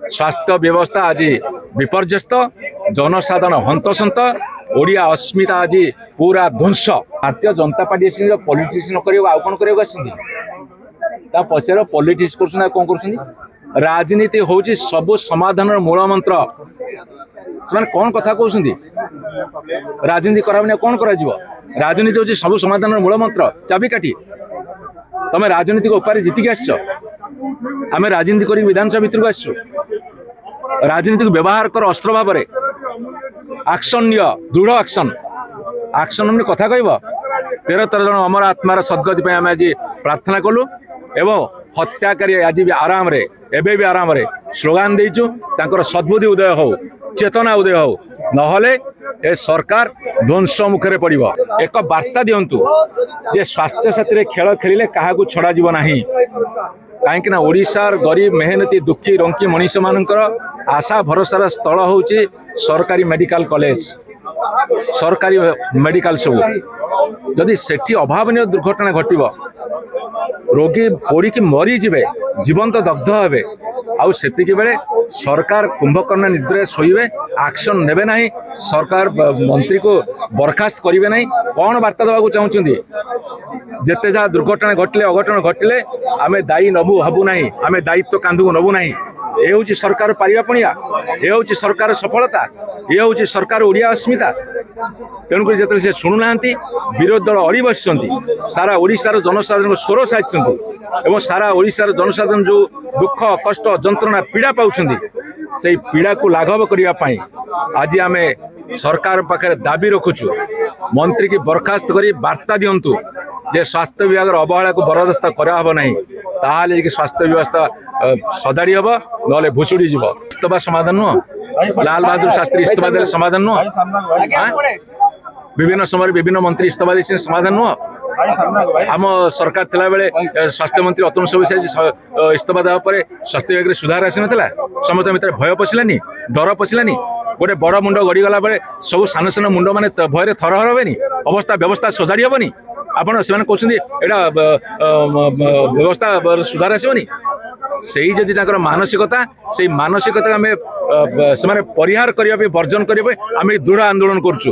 स्वास्थ्य व्यवस्था आज विपर्यस्त, जनसाधारण हंतसंत, ओडिया अस्मिता आज पूरा ध्वंस। भारतीय जनता पार्टी पॉलिटिक्स न कर पचार पॉलिटिक्स कर कौन कर राजनीति हूँ सबु समाधान मूल मंत्र। से कौन कथा कहते राजनीति करा कौन कर राजनीति हूँ सब समाधान मूल मंत्र चाबिकाठी। तुम राजनीति को उपाय जीतिक आस आम राजनीति कर विधानसभा भितर को आसु राजनीति को व्यवहार कर अस्त्र भाव में एक्शन दृढ़ एक्शन एक्शन कथा कह 13 जन अमर आत्मार सद्गति आम आज प्रार्थना कलु एवं हत्याकारी आज भी आराम रे एबे भी आराम रे स्लोगान देचु तांकर सद्बुद्धि उदय हो चेतना उदय हो नहले ए सरकार ध्वंस मुखरे पड़िबो। एक वार्ता दियंतु जे स्वास्थ्य साथी खेल खेलिले काहाकू छड़ा जीव नाही कहीं ओडिशार गरीब मेहनती दुखी रंकी मनीष मानकर आशा भरोसार स्थल होची सरकारी मेडिकल कॉलेज सरकारी मेडिकल सब जदि सेठी अभावनीय दुर्घटना घटिबो रोगी पोड़ी की मरी जीवे जीवंत दग्ध हे आउ सेतिकी बेले सरकार कुंभकर्ण निद्रे शोइबे एक्शन नेबे नहीं सरकार मंत्री को बर्खास्त करिवे नहीं कौन वार्ता देवाक चाहूँगी जेते जहाँ दुर्घटना घटले अघटन घटले आमे दायी नबू हबू नहीं आमे दायित्व कांधू नबू नहीं ये हूँ सरकार पारिबापणिया ये हूँ सरकार सफलता ये हूँ सरकार ओडिया अस्मिता। तेणुक जो से शुणुना विरोधी दल अड़ी बस सारा ओडिशार जनसाधारण स्वर साधि सारा ओडिशार जनसाधारण जो दुख कष्ट जंत्रणा पीड़ा पाँच से पीड़ा को लाघव करने आज आम सरकार पाखे दाबी रखुचु मंत्री की बर्खास्त कर वार्ता दिंतु जे स्वास्थ्य विभाग अवहेला को बरदास्त कराहब ना ताल स्वास्थ्य व्यवस्था सजाड़ी हम ना भुशुड़ी जीव इस्तफा समाधान नुह लाल बहादुर शास्त्री इस्तफा दे समाधान नुह विभिन्न समय विभिन्न मंत्री इस्तफा दे समाधान नुह आम सरकार थिला बेले स्वास्थ्य मंत्री अतुल सबसे इस्तफा देवा पर स्वास्थ्य विभाग सुधार आसी नाला समस्त भितर भय पशिलानी डर पशिलानी गोटे बड़ मुंड गड़ीगला बेले सब सान सान मुंड मैंने भय थरहर हेनी अवस्था व्यवस्था सजाड़ी हेनी आपड़ से कहते यहाँ व्यवस्था सुधार आसवनी से जदि मानसिकता से मानसिकता आम से परिहार करने वर्जन करने आम दृढ़ आंदोलन करुचु।